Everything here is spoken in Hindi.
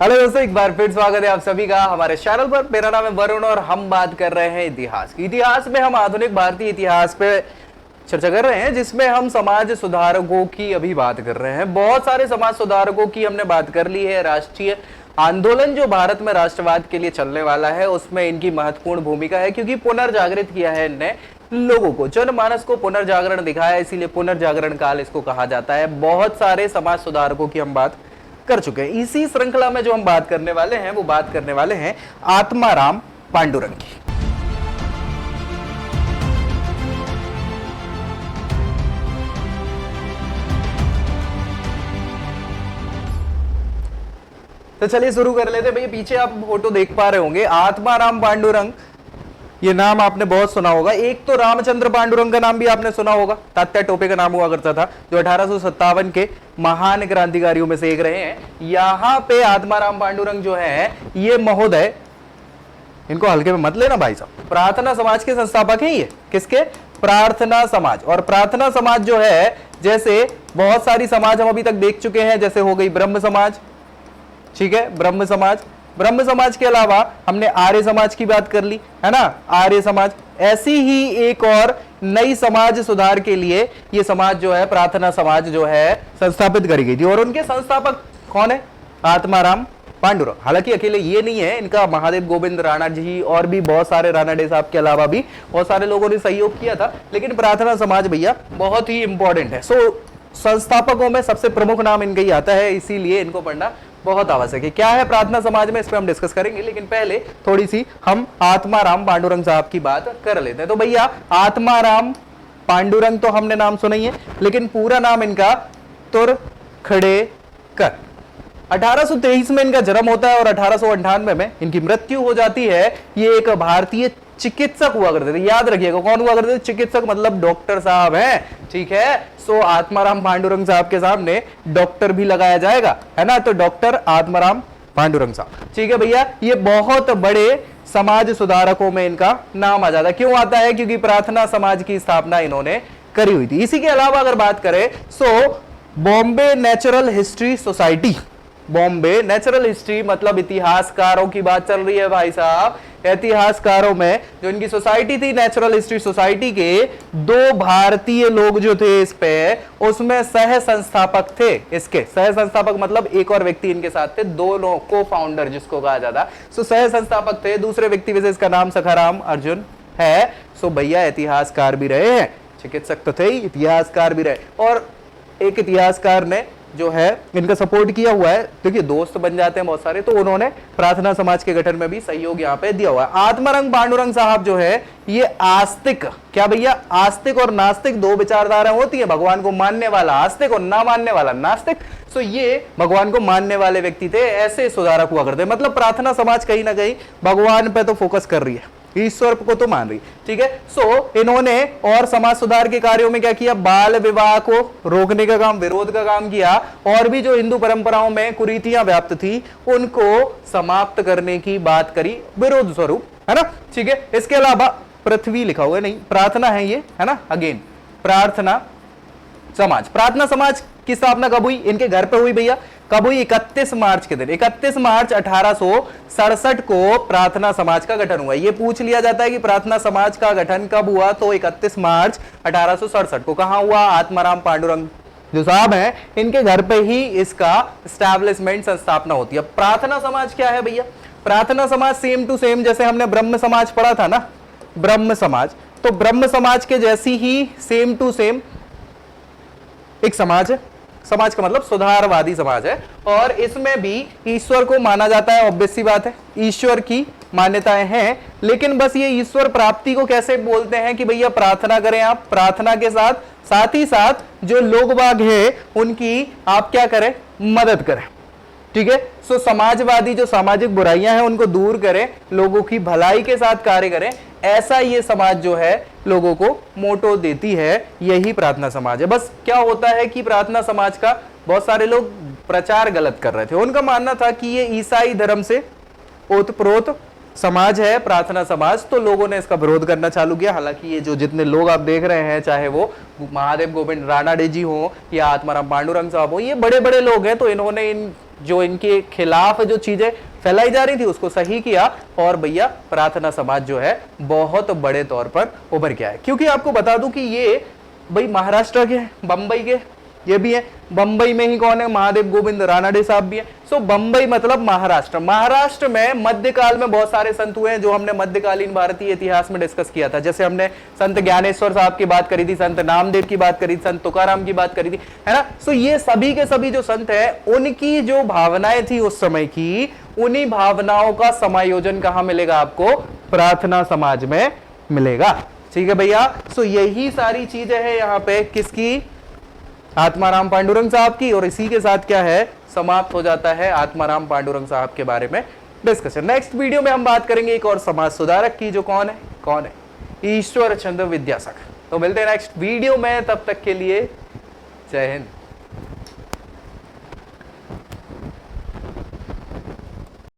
हेलो दोस्तों, एक बार फिर स्वागत है आप सभी का हमारे चैनल पर। मेरा नाम है वरुण और हम बात कर रहे हैं इतिहास की। इतिहास में हम आधुनिक भारतीय इतिहास पे चर्चा कर रहे हैं, जिसमें हम समाज सुधारकों की अभी बात कर रहे हैं। बहुत सारे समाज सुधारकों की हमने बात कर ली है। राष्ट्रीय आंदोलन जो भारत में राष्ट्रवाद के लिए चलने वाला है, उसमें इनकी महत्वपूर्ण भूमिका है, क्योंकि पुनर्जागृत किया है इनने लोगों को, जनमानस को पुनर्जागरण दिखाया, इसीलिए पुनर्जागरण काल इसको कहा जाता है। बहुत सारे समाज सुधारकों की हम बात कर चुके हैं। इसी श्रृंखला में जो हम बात करने वाले हैं वो बात करने वाले हैं आत्माराम पांडुरंग की। तो चलिए शुरू कर लेते हैं। भैया पीछे आप फोटो देख पा रहे होंगे, आत्माराम पांडुरंग, ये नाम आपने बहुत सुना होगा। एक तो रामचंद्र पांडुरंग का नाम भी आपने सुना होगा, तात्या टोपे का नाम हुआ करता था, जो 1857 के महान क्रांतिकारियों में से एक रहे हैं। यहाँ पे आत्माराम पांडुरंग जो है ये महोदय, इनको हल्के में मत लेना भाई साहब, प्रार्थना समाज के संस्थापक हैं। ये किसके? प्रार्थना समाज। और प्रार्थना समाज जो है, जैसे बहुत सारी समाज हम अभी तक देख चुके हैं, जैसे हो गई ब्रह्म समाज, ठीक है, ब्रह्म समाज। ब्रह्म समाज के अलावा हमने आर्य समाज की बात कर ली, है ना, आर्य समाज। ऐसी ही एक और नई समाज सुधार के लिए ये समाज जो है, प्रार्थना समाज जो है, संस्थापित करी गई थी। और उनके संस्थापक कौन है? आत्माराम पांडुरंग। हालांकि अकेले ये नहीं है, इनका महादेव गोविंद राणा जी और भी बहुत सारे, रानाडे साहब के अलावा भी बहुत सारे लोगों ने सहयोग किया था, लेकिन प्रार्थना समाज भैया बहुत ही इंपॉर्टेंट है। संस्थापकों में सबसे प्रमुख नाम इनका ही आता है, इसीलिए इनको पढ़ना बहुत आवश्यक है। क्या है प्रार्थना समाज में, इस पे हम डिस्कस करेंगे, लेकिन पहले थोड़ी सी हम आत्माराम पांडुरंग साहब की बात कर लेते हैं। तो भैया आत्माराम पांडुरंग तो हमने नाम सुना ही है, लेकिन पूरा नाम इनका तुरखड़ेकर। 1823 में इनका जन्म होता है और 1898 में इनकी मृत्यु हो जाती है। ये एक भारतीय चिकित्सक हुआ करते थे, याद रखिएगा कौन हुआ करते थे? चिकित्सक, मतलब डॉक्टर साहब हैं, ठीक है। सो आत्माराम पांडुरंग साहब के सामने डॉक्टर भी लगाया जाएगा, है ना, तो डॉक्टर आत्माराम पांडुरंग साहब, ठीक है भैया। ये बहुत बड़े समाज सुधारकों में इनका नाम आ जाता है। क्यों आता है? क्योंकि प्रार्थना समाज की स्थापना इन्होंने करी हुई थी। इसी के अलावा अगर बात करें, so Bombay Natural History Society, Bombay Natural History मतलब इतिहासकारों की बात चल रही है भाई साहब। इतिहासकारों में जो इनकी सोसाइटी थी, नेचुरल हिस्ट्री सोसाइटी के दो भारतीय लोग जो थे इस पे, उसमें सह संस्थापक थे। इसके सह संस्थापक मतलब एक और व्यक्ति इनके साथ थे, दोनों को फाउंडर जिसको कहा जाता। सो सह संस्थापक थे। दूसरे व्यक्ति विशेष का नाम सखाराम अर्जुन है। सो भैया इतिहासकार भी रहे हैं, चिकित्सक तो थे ही, इतिहासकार भी रहे। और एक इतिहासकार ने जो है इनका सपोर्ट किया हुआ है, देखिए दोस्त बन जाते हैं बहुत सारे, तो उन्होंने प्रार्थना समाज के गठन में भी सहयोग यहाँ पे दिया हुआ है। आत्माराम पांडुरंग साहब जो है ये आस्तिक, क्या भैया? आस्तिक और नास्तिक दो विचारधाराएं होती है। भगवान को मानने वाला आस्तिक और ना मानने वाला नास्तिक। सो ये भगवान को मानने वाले व्यक्ति थे, ऐसे सुधारक हुआ करते। मतलब प्रार्थना समाज कहीं ना कहीं भगवान पे तो फोकस कर रही है, ईश्वर को तो मान रही, ठीक है। सो इन्होंने और समाज सुधार के कार्यों में क्या किया? बाल विवाह को रोकने का काम, विरोध का काम किया, और भी जो हिंदू परंपराओं में कुरीतियां व्याप्त थी उनको समाप्त करने की बात करी, विरोध स्वरूप, है ना, ठीक है। इसके अलावा पृथ्वी लिखा हुआ है, नहीं प्रार्थना है ये, है ना, अगेन प्रार्थना समाज। प्रार्थना समाज की स्थापना कब हुई? इनके घर पे हुई भैया। कब हुई? 31 मार्च के दिन, 31 मार्च 1867 को प्रार्थना समाज का गठन हुआ। ये पूछ लिया जाता है कि प्रार्थना समाज का गठन कब हुआ, तो 31 मार्च 1867 को। कहां हुआ? आत्माराम पांडुरंग जो साहब हैं, इनके घर पे ही इसका स्टैब्लिशमेंट, संस्थापना होती है। प्रार्थना समाज क्या है भैया? प्रार्थना समाज सेम टू सेम, जैसे हमने ब्रह्म समाज पढ़ा था ना, ब्रह्म समाज, तो ब्रह्म समाज के जैसी ही सेम टू सेम एक समाज है। समाज का मतलब सुधारवादी समाज है, और इसमें भी ईश्वर को माना जाता है। ऑब्वियस सी बात है, ईश्वर की मान्यताएं हैं, लेकिन बस ये ईश्वर प्राप्ति को कैसे बोलते हैं कि भैया प्रार्थना करें आप, प्रार्थना के साथ ही साथ जो लोग बाग हैं उनकी आप क्या करें? मदद करें, ठीक है। सो समाजवादी जो सामाजिक बुराइयां हैं उनको दूर करें, लोगों की भलाई के साथ कार्य करें, ऐसा ये समाज जो है लोगों को मोटो देती है, यही प्रार्थना समाज है। बस क्या होता है कि प्रार्थना समाज का बहुत सारे लोग प्रचार गलत कर रहे थे। उनका मानना था कि ये ईसाई धर्म से ओतप्रोत समाज है प्रार्थना समाज, तो लोगों ने इसका विरोध करना चालू किया। हालांकि ये जो जितने लोग आप देख रहे हैं, चाहे वो महादेव गोविंद रानाडे जी हो या आत्माराम पांडुरंग साहब हो, ये बड़े बड़े लोग हैं, तो इन्होंने इन जो इनके खिलाफ जो चीजें फैलाई जा रही थी उसको सही किया, और भैया प्रार्थना समाज जो है बहुत बड़े तौर पर उभर के आया। क्योंकि आपको बता दूं कि ये भाई महाराष्ट्र के, बंबई के ये भी है, बंबई में ही कौन है, महादेव गोविंद रानडे साहब भी है। सो बंबई मतलब महाराष्ट्र। महाराष्ट्र में मध्यकाल में बहुत सारे संत हुए हैं जो हमने मध्यकालीन भारतीय इतिहास में डिस्कस किया था। जैसे हमने संत ज्ञानेश्वर साहब की बात करी थी, संत नामदेव की बात करी थी, संत तुकाराम की बात करी थी, है ना। सो ये सभी के सभी जो संत है उनकी जो भावनाएं थी उस समय की, उन्हीं भावनाओं का समायोजन कहां मिलेगा आपको, प्रार्थना समाज में मिलेगा। ठीक है भैया। सो यही सारी चीजें हैं यहाँ पे किसकी, आत्माराम पांडुरंग साहब की। और इसी के साथ क्या है, समाप्त हो जाता है आत्माराम पांडुरंग साहब के बारे में डिस्कशन। नेक्स्ट वीडियो में हम बात करेंगे एक और समाज सुधारक की, जो कौन है, ईश्वर चंद्र विद्यासागर। तो मिलते हैं नेक्स्ट वीडियो में, तब तक के लिए जय हिंद।